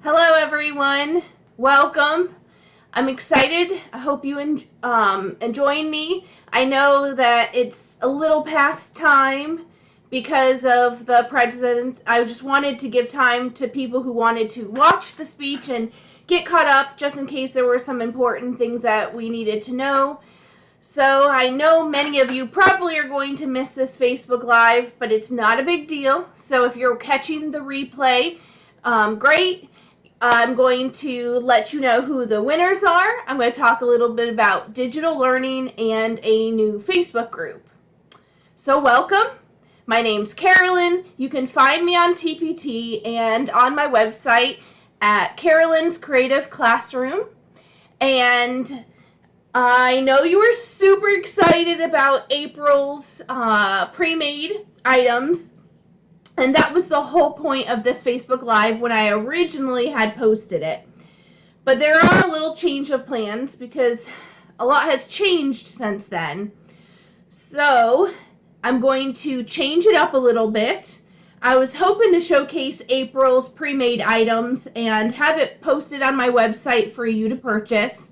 Hello everyone, welcome. I'm excited. I hope you enjoying me. I know that it's a little past time because of the president. I just wanted to give time to people who wanted to watch the speech and get caught up just in case there were some important things that we needed to know. So I know many of you probably are going to miss this Facebook Live, but it's not a big deal. So if you're catching the replay, great. I'm going to let you know who the winners are. I'm going to talk a little bit about digital learning and a new Facebook group. So welcome. My name's Carolyn. You can find me on TPT and on my website at Carolyn's Creative Classroom. And I know you were super excited about April's pre-made items. And that was the whole point of this Facebook Live when I originally had posted it. But there are a little change of plans because a lot has changed since then. So I'm going to change it up a little bit. I was hoping to showcase April's pre-made items and have it posted on my website for you to purchase.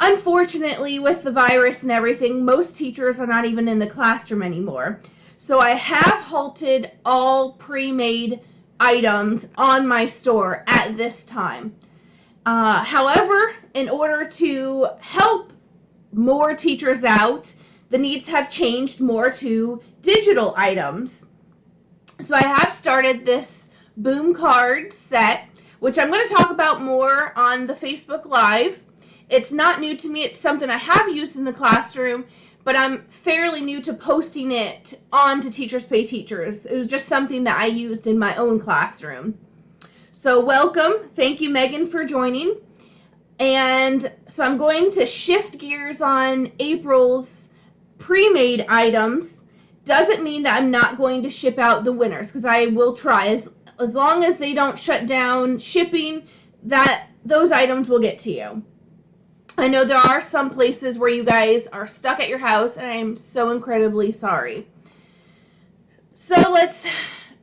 Unfortunately, with the virus and everything, most teachers are not even in the classroom anymore. So I have halted all pre-made items on my store at this time. However, in order to help more teachers out, the needs have changed more to digital items. So I have started this boom card set, which I'm going to talk about more on the Facebook Live. It's not new to me. It's something I have used in the classroom, but I'm fairly new to posting it on to Teachers Pay Teachers. It was just something that I used in my own classroom. So welcome. Thank you, Megan, for joining. And so I'm going to shift gears on April's pre-made items. Doesn't mean that I'm not going to ship out the winners, because I will try. As long as they don't shut down shipping, those items will get to you. I know there are some places where you guys are stuck at your house, and I am so incredibly sorry. So let's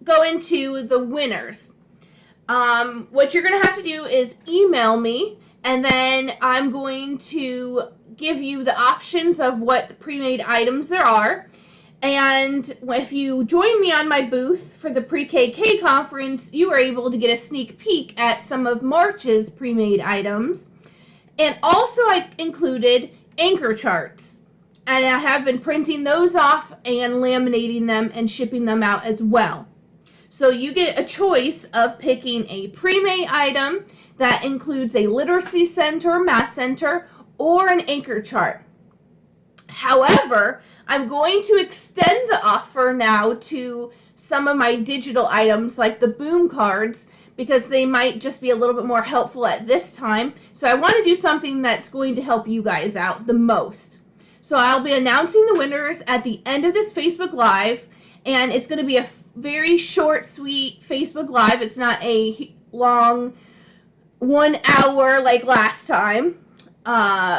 go into the winners. What you're going to have to do is email me, and then I'm going to give you the options of what the pre-made items there are. And if you join me on my booth for the Pre-KK conference, you are able to get a sneak peek at some of March's pre-made items. And also I included anchor charts, and I have been printing those off and laminating them and shipping them out as well. So you get a choice of picking a pre-made item that includes a literacy center, math center, or an anchor chart. However, I'm going to extend the offer now to some of my digital items like the boom cards, because they might just be a little bit more helpful at this time. So I want to do something that's going to help you guys out the most. So I'll be announcing the winners at the end of this Facebook Live, and it's going to be a very short, sweet Facebook Live. It's not a long 1 hour like last time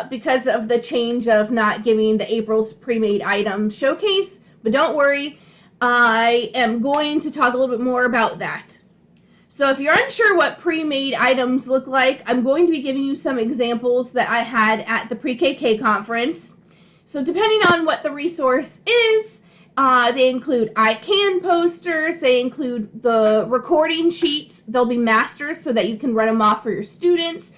because of the change of not giving the April's pre-made item showcase. But don't worry, I am going to talk a little bit more about that. So if you're unsure what pre-made items look like, I'm going to be giving you some examples that I had at the Pre-KK conference. So depending on what the resource is, they include I Can posters, they include the recording sheets, they'll be masters so that you can run them off for your students,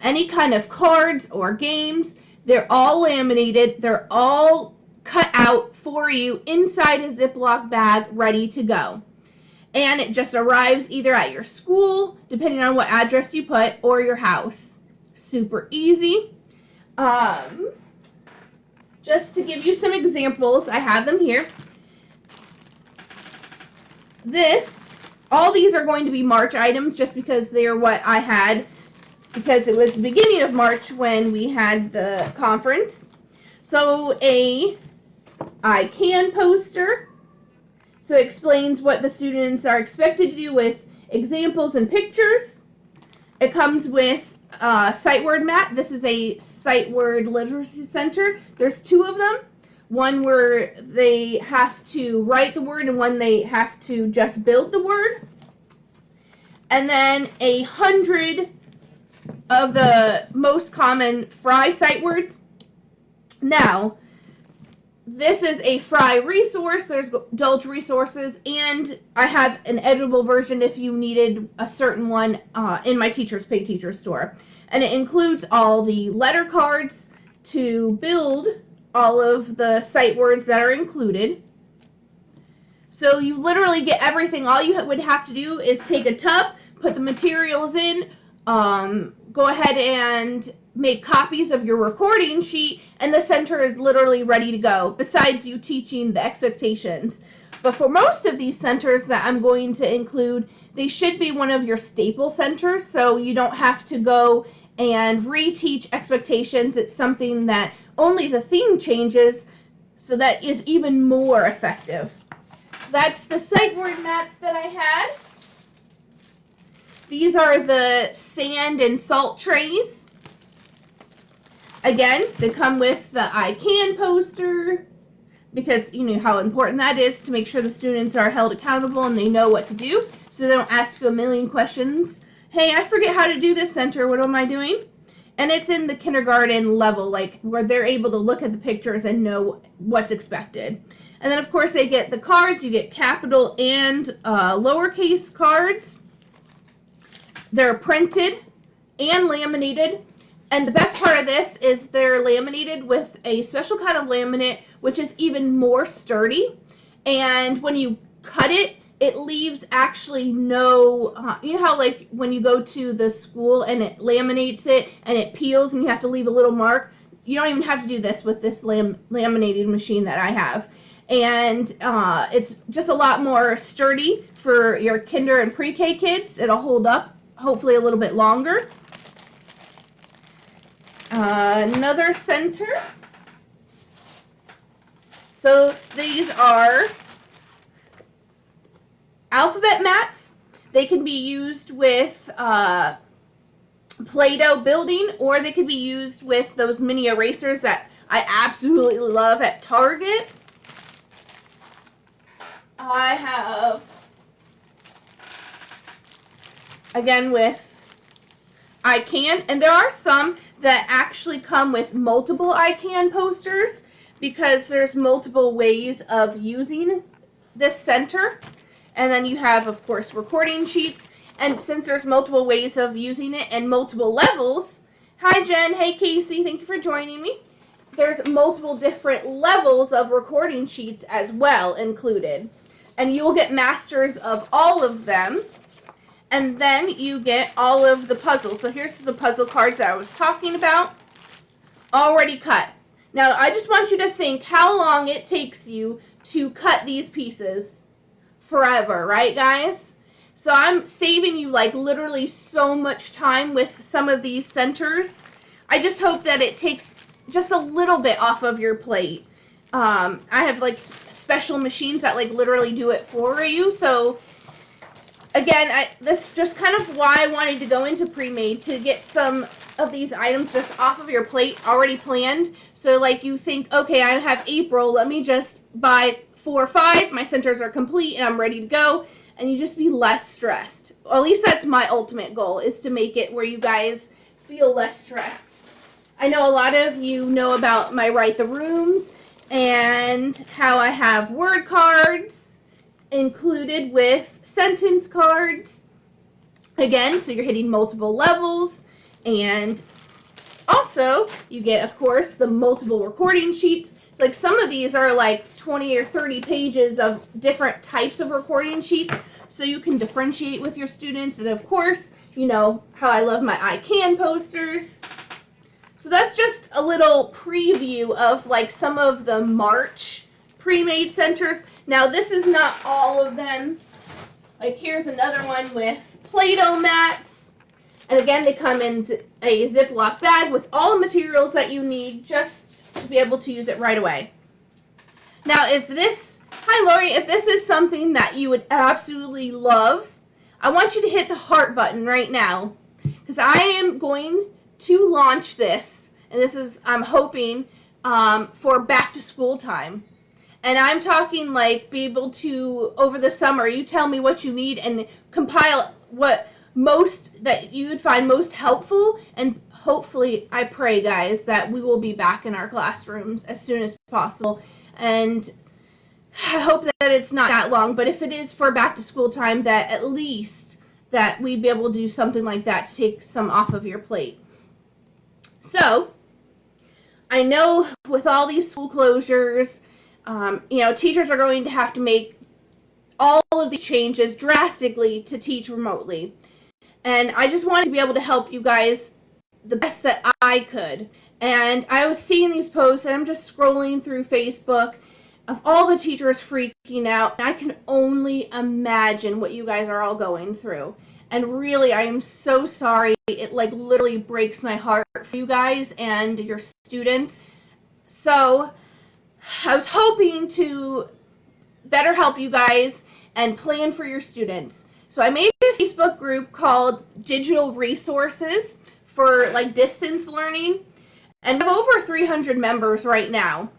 any kind of cards or games. They're all laminated, they're all cut out for you inside a Ziploc bag ready to go. And it just arrives either at your school, depending on what address you put, or your house. Super easy. Just to give you some examples, I have them here. All these are going to be March items just because they are what I had, because it was the beginning of March when we had the conference. So I Can poster. So it explains what the students are expected to do with examples and pictures. It comes with sight word map. This is a sight word literacy center. There's 2 of them. One where they have to write the word and one they have to just build the word. and then 100 of the most common FREEBIE sight words. Now, this is a FREEBIE resource. There's adult resources, and I have an editable version if you needed a certain one in my Teachers Pay Teachers store. And it includes all the letter cards to build all of the sight words that are included. So you literally get everything. All you would have to do is take a tub, put the materials in, go ahead and make copies of your recording sheet, and the center is literally ready to go, besides you teaching the expectations. But for most of these centers that I'm going to include, they should be one of your staple centers, so you don't have to go and reteach expectations. It's something that only the theme changes, so that is even more effective. That's the sight word mats that I had. These are the sand and salt trays. Again, they come with the I can poster, because you know how important that is to make sure the students are held accountable and they know what to do, so they don't ask you a million questions. Hey, I forget how to do this center, what am I doing? And it's in the kindergarten level, like where they're able to look at the pictures and know what's expected. And then of course they get the cards. You get capital and lowercase cards. They're printed and laminated. And the best part of this is they're laminated with a special kind of laminate, which is even more sturdy. And when you cut it, it leaves actually no, you know how like when you go to the school and it laminates it and it peels and you have to leave a little mark? You don't even have to do this with this laminated machine that I have. And it's just a lot more sturdy for your kinder and pre-K kids. It'll hold up hopefully a little bit longer. Another center. So these are alphabet mats. They can be used with Play-Doh building, or they could be used with those mini erasers that I absolutely love at Target. I have, again, with I Can, and there are some that actually come with multiple I Can posters, because there's multiple ways of using this center. And then you have, of course, recording sheets, and since there's multiple ways of using it and multiple levels, hi Jen, hey Casey, thank you for joining me. There's multiple different levels of recording sheets as well included. And you will get masters of all of them. And then you get all of the puzzles. So here's the puzzle cards that I was talking about, already cut. Now I just want you to think how long it takes you to cut these pieces. Forever, right guys? So I'm saving you like literally so much time with some of these centers. I just hope that it takes just a little bit off of your plate. I have like special machines that like literally do it for you. So again, this just kind of why I wanted to go into pre-made, to get some of these items just off of your plate already planned. So like you think, okay, I have April, let me just buy 4 or 5, my centers are complete and I'm ready to go, and you just be less stressed. Well, at least that's my ultimate goal, is to make it where you guys feel less stressed. I know a lot of you know about my Write the Rooms and how I have word cards included with sentence cards. Again, so you're hitting multiple levels, and also you get, of course, the multiple recording sheets. So like some of these are like 20 or 30 pages of different types of recording sheets, so you can differentiate with your students. And of course, you know how I love my I Can posters. So that's just a little preview of like some of the March pre-made centers. Now this is not all of them. Like here's another one with Play-Doh mats. And again, they come in a Ziploc bag with all the materials that you need just to be able to use it right away. Now if this, hi Lori, if this is something that you would absolutely love, I want you to hit the heart button right now, because I am going to launch this, and this is, I'm hoping, for back to school time. And I'm talking like be able to, over the summer, you tell me what you need and compile what that you would find most helpful, and hopefully, I pray, guys, that we will be back in our classrooms as soon as possible. And I hope that it's not that long, but if it is for back to school time, that at least that we'd be able to do something like that to take some off of your plate. So, I know with all these school closures, teachers are going to have to make all of these changes drastically to teach remotely. And I just wanted to be able to help you guys the best that I could. And I was seeing these posts, and I'm just scrolling through Facebook of all the teachers freaking out. And I can only imagine what you guys are all going through. And really, I am so sorry. It literally breaks my heart for you guys and your students. So I was hoping to better help you guys and plan for your students. So I made a Facebook group called Digital Resources for distance learning, and I have over 300 members right now.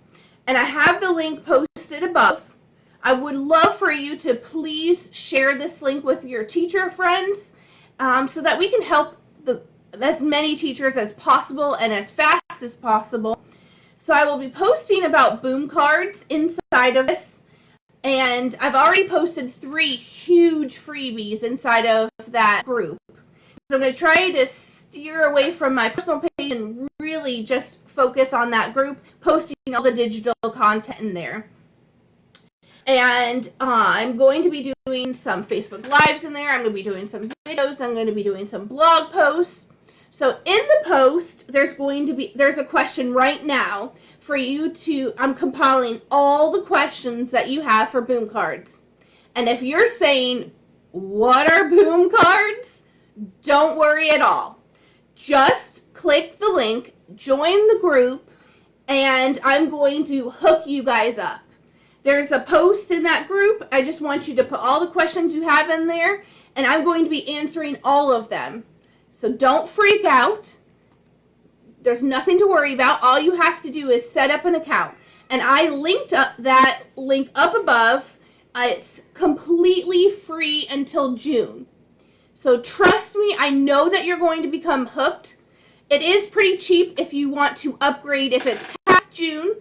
And I have the link posted above. I would love for you to please share this link with your teacher friends so that we can help as many teachers as possible and as fast as possible. So I will be posting about boom cards inside of this. And I've already posted 3 huge freebies inside of that group. So I'm going to try to steer away from my personal page and really just focus on that group, posting all the digital content in there. And I'm going to be doing some Facebook Lives in there. I'm going to be doing some videos. I'm going to be doing some blog posts. So in the post, there's a question right now for you to, I'm compiling all the questions that you have for boom cards. And if you're saying, what are boom cards? Don't worry at all. Just click the link, join the group, and I'm going to hook you guys up. There's a post in that group. I just want you to put all the questions you have in there, and I'm going to be answering all of them. So don't freak out. There's nothing to worry about. All you have to do is set up an account. And I linked up that link up above. It's completely free until June. So trust me, I know that you're going to become hooked. It is pretty cheap if you want to upgrade if it's past June.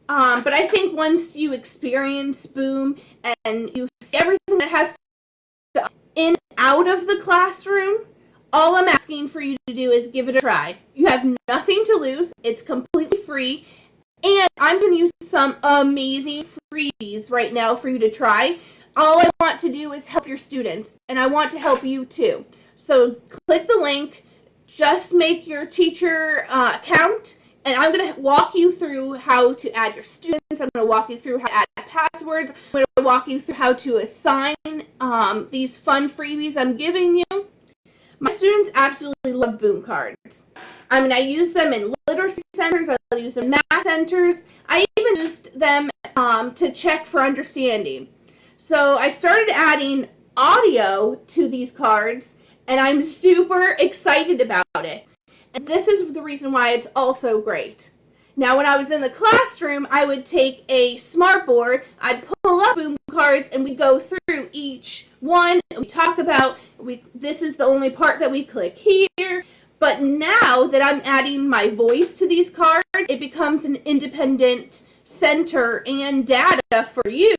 But I think once you experience Boom and you see everything that has to in and out of the classroom, all I'm asking for you to do is give it a try. You have nothing to lose. It's completely free. And I'm going to use some amazing freebies right now for you to try. All I want to do is help your students, and I want to help you too. So click the link, just make your teacher account, and I'm going to walk you through how to add your students. I'm going to walk you through how to add passwords. I'm going to walk you through how to assign these fun freebies I'm giving you. My students absolutely love boom cards. I mean, I use them in literacy centers. I use them in math centers. I even used them to check for understanding. So I started adding audio to these cards, and I'm super excited about it. And this is the reason why it's also great. Now, when I was in the classroom, I would take a smartboard, I'd pull up boom cards, and we'd go through each one, and we talk about, this is the only part that we click here. But now that I'm adding my voice to these cards, it becomes an independent center and data for you.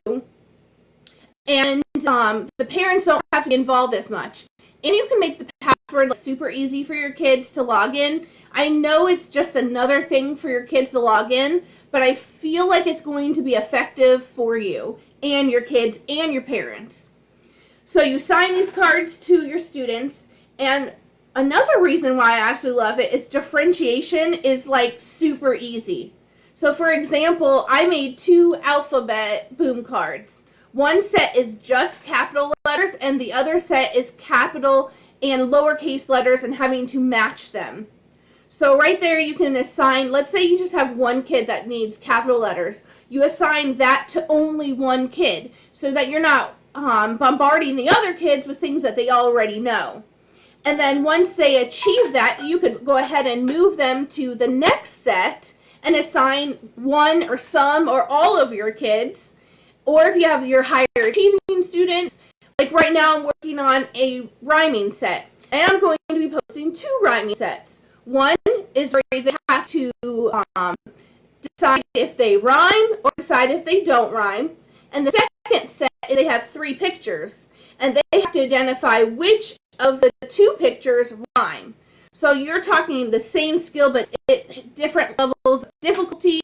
And the parents don't have to be involved as much. And you can make the password super easy for your kids to log in. I know it's just another thing for your kids to log in, but I feel like it's going to be effective for you and your kids and your parents. So you sign these cards to your students, and another reason why I absolutely love it is differentiation is super easy. So for example, I made 2 alphabet boom cards. One set is just capital letters, and the other set is capital and lowercase letters and having to match them. So right there you can assign, let's say you just have one kid that needs capital letters. You assign that to only one kid so that you're not bombarding the other kids with things that they already know. And then once they achieve that, you could go ahead and move them to the next set and assign one or some or all of your kids. Or if you have your higher achieving students, Like right now I'm working on a rhyming set, and I'm going to be posting 2 rhyming sets. One is where they have to decide if they rhyme or decide if they don't rhyme. And the second set, they have 3 pictures, and they have to identify which of the 2 pictures rhyme. So you're talking the same skill, but at different levels of difficulty,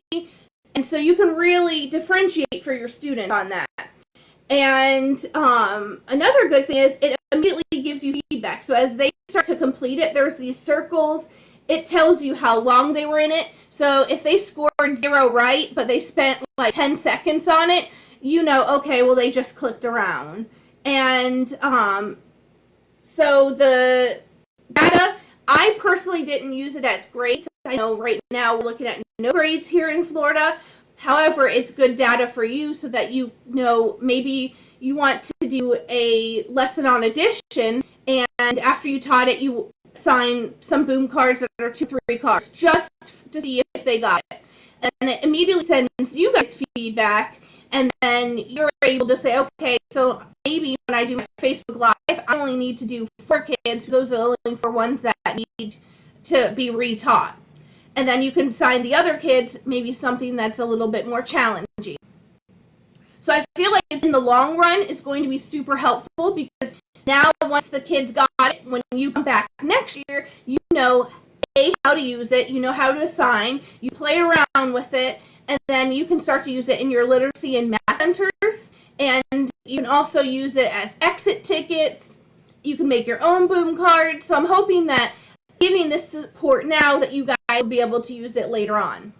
and so you can really differentiate for your students on that. And another good thing is it immediately gives you feedback. So as they start to complete it, there's these circles. It tells you how long they were in it. So if they scored 0 right, but they spent like 10 seconds on it, you know, okay, well, they just clicked around. And so the data, I personally didn't use it as grades. I know right now we're looking at no grades here in Florida. However, it's good data for you so that you know maybe you want to do a lesson on addition, and after you taught it, you assign some boom cards that are 2-3 cards just to see if they got it. And it immediately sends you guys feedback, and then you're able to say, okay, so maybe when I do my Facebook Live, I only need to do 4 kids. Those are only 4 ones that need to be retaught. And then you can assign the other kids maybe something that's a little bit more challenging. So I feel like it's in the long run is going to be super helpful, because now once the kids got it, when you come back next year, you know how to use it, you know how to assign, you play around with it, and then you can start to use it in your literacy and math centers, and you can also use it as exit tickets. You can make your own boom cards. So I'm hoping that giving this support now that you guys will be able to use it later on.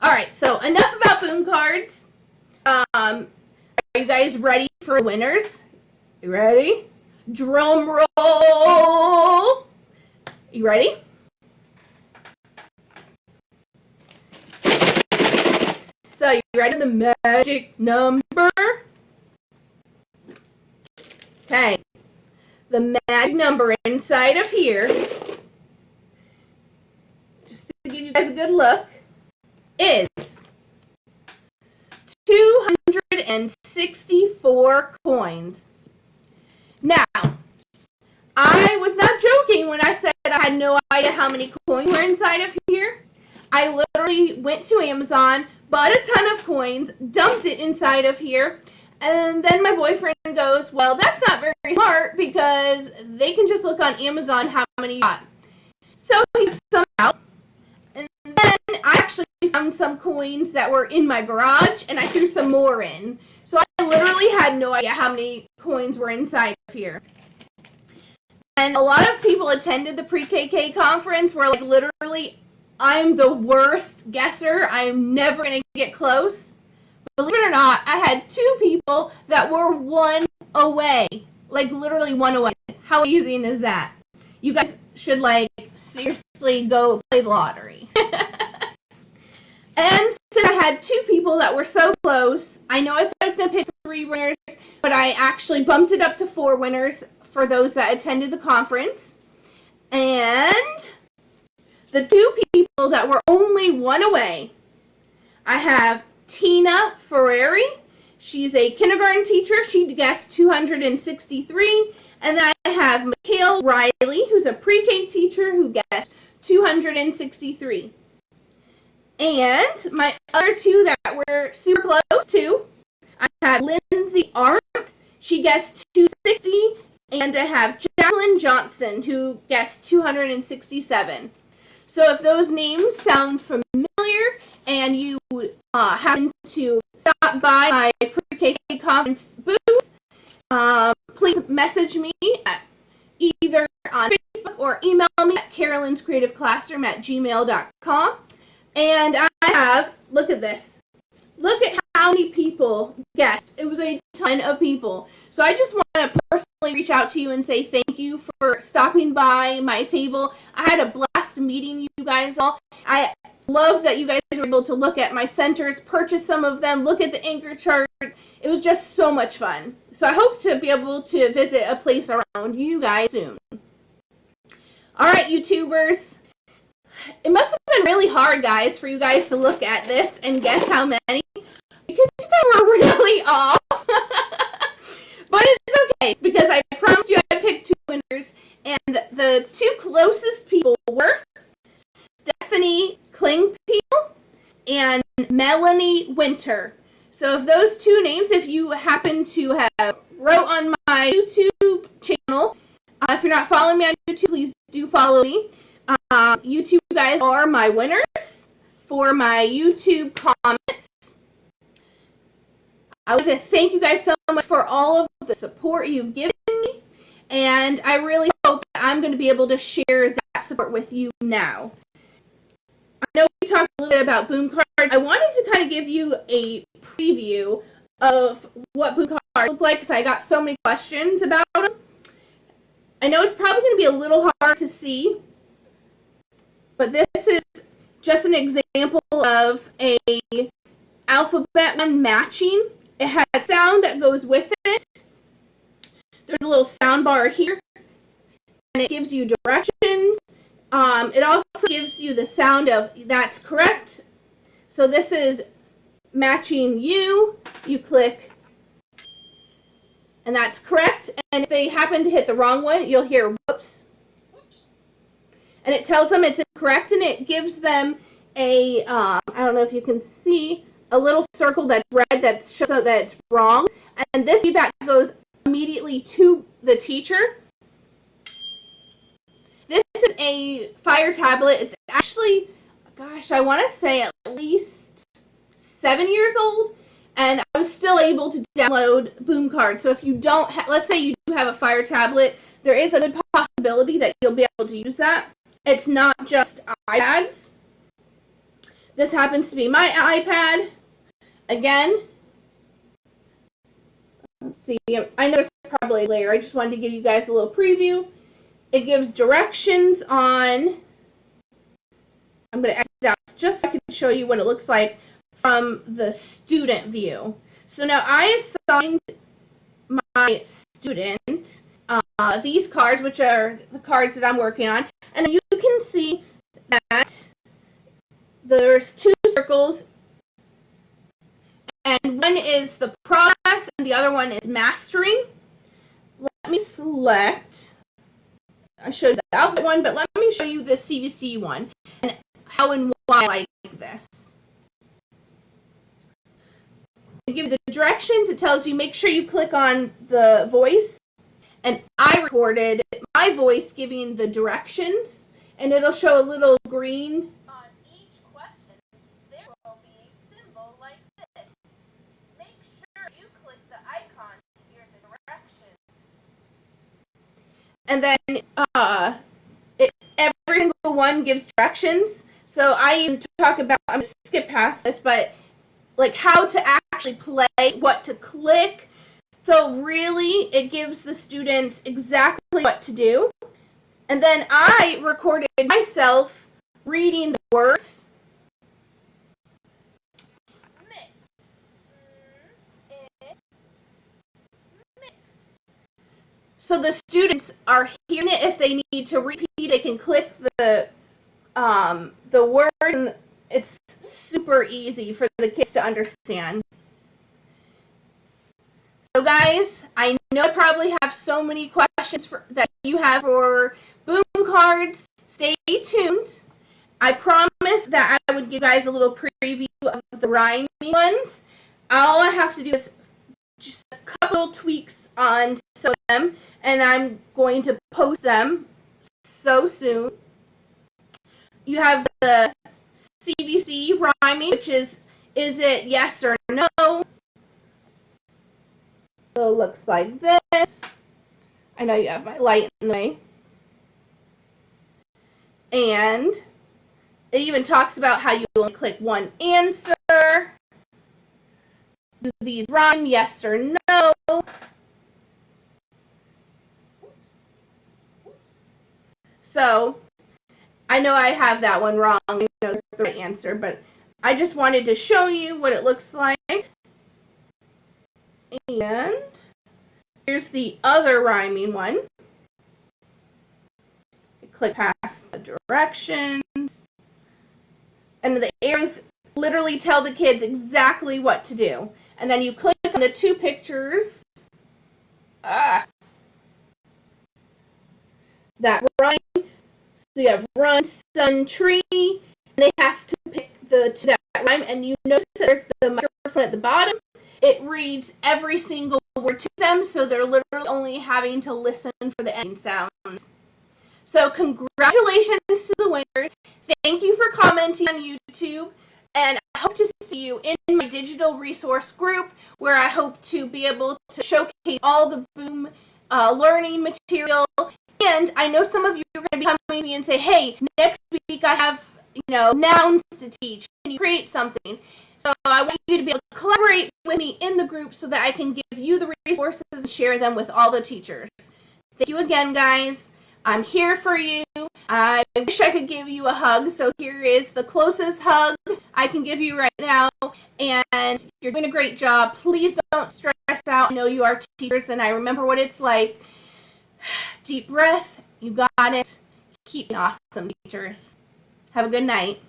All right, so enough about boom cards. Are you guys ready for winners? You ready? Drum roll. You ready? So you ready for the magic number? Okay. The magic number inside of here, just to give you guys a good look, is 264 coins. Now, I was not joking when I said I had no idea how many coins were inside of here. I literally went to Amazon, bought a ton of coins, dumped it inside of here, and then my boyfriend goes, well, that's not very smart, because they can just look on Amazon how many you got. So he took some out, and then I actually found some coins that were in my garage, and I threw some more in. So I literally had no idea how many coins were inside of here. And a lot of people attended the pre-KK conference where, like, literally, I'm the worst guesser. I'm never going to get close. Believe it or not, I had 2 people that were 1 away. Like, literally 1 away. How amazing is that? You guys should, like, seriously go play the lottery. And since I had 2 people that were so close, I know I said I was going to pick 3 winners, but I actually bumped it up to 4 winners for those that attended the conference. And the 2 people that were only 1 away, I have Tina Ferrari. She's a kindergarten teacher. She guessed 263. And then I have Mikhail Riley, who's a pre-K teacher, who guessed 263. And my other 2 that were super close to, I have Lindsay Arndt. She guessed 260. And I have Jacqueline Johnson, who guessed 267. So if those names sound familiar and you happen to stop by my pre-K conference booth, please message me at either on Facebook or email me at carolinscreativeclassroom@gmail.com. And I have, look at this. Look at how many people guessed. It was a ton of people. So I just want to personally reach out to you and say thank you for stopping by my table. I had a blast meeting you guys all. I love that you guys were able to look at my centers, purchase some of them, look at the anchor chart. It was just so much fun. So I hope to be able to visit a place around you guys soon. All right, YouTubers. It must have been really hard, guys, for you guys to look at this and guess how many, because you guys were really off. But it's Okay, because I promised you I'd pick two winners, and the two closest people were Stephanie Klingpeel and Melanie Winter. So if those two names, if you happen to have wrote on my YouTube channel, if you're not following me on YouTube, please do follow me. You two guys are my winners for my YouTube comments. I want to thank you guys so much for all of the support you've given me, and I really hope that I'm going to be able to share that support with you now. I know we talked a little bit about boom cards. I wanted to kind of give you a preview of what boom cards look like because I got so many questions about them. I know it's probably going to be a little hard to see, but this is just an example of a alphabet one matching. It has a sound that goes with it. There's a little sound bar here, and it gives you directions. It also gives you the sound of that's correct. So this is matching you. You click, and that's correct. And if they happen to hit the wrong one, you'll hear whoops. And it tells them it's incorrect, and it gives them a, I don't know if you can see, a little circle that's red that shows that it's wrong. And this feedback goes immediately to the teacher. This is a Fire tablet. It's actually, gosh, I want to say at least 7 years old. And I was still able to download boom cards. So if you don't, let's say you do have a Fire tablet, there is a good possibility that you'll be able to use that. It's not just iPads. This happens to be my iPad. Again, let's see, I know it's probably later. I just wanted to give you guys a little preview. It gives directions on, I'm going to exit out just so I can show you what it looks like from the student view. So now I assigned my student these cards, which are the cards that I'm working on, and you can see that there's two circles, and one is the progress and the other one is mastering. Let me select, I showed the alphabet one, but let me show you the CBC one and how and why I like this. It gives you the directions. It tells you make sure you click on the voice, and I recorded my voice giving the directions, and it'll show a little green. On each question, there will be a symbol like this. Make sure you click the icon to hear the directions. And then every single one gives directions. So I even talk about, I'm going to skip past this, but like how to actually play, what to click. So really, it gives the students exactly what to do. And then I recorded myself reading the words. Mix. Mix. So the students are hearing it. If they need to repeat, they can click the word, and it's super easy for the kids to understand. So guys, I know I probably have so many questions that you have for boom cards. Stay tuned. I promised that I would give you guys a little preview of the rhyming ones. All I have to do is just a couple tweaks on some of them, and I'm going to post them so soon. You have the CBC rhyming, which is it yes or no? So it looks like this. I know you have my light in the way. And it even talks about how you only click one answer. Do these rhyme, yes or no? So I know I have that one wrong. I know it's the right answer, but I just wanted to show you what it looks like. And here's the other rhyming one. Click past the directions. And the arrows literally tell the kids exactly what to do. And then you click on the two pictures. that rhyme. So you have run, sun, tree, and they have to pick that rhyme, and you notice that there's the microphone at the bottom. It reads every single word to them, so they're literally only having to listen for the ending sounds. So congratulations to the winners. Thank you for commenting on YouTube, and I hope to see you in my digital resource group, where I hope to be able to showcase all the Boom learning material. And I know some of you are going to be coming to me and say, hey, next week I have, nouns to teach. Can you create something? So I want you to be able to collaborate with me in the group so that I can give you the resources and share them with all the teachers. Thank you again, guys. I'm here for you. I wish I could give you a hug, so here is the closest hug I can give you right now. And you're doing a great job. Please don't stress out. I know you are teachers, and I remember what it's like. Deep breath. You got it. Keep being awesome, teachers. Have a good night.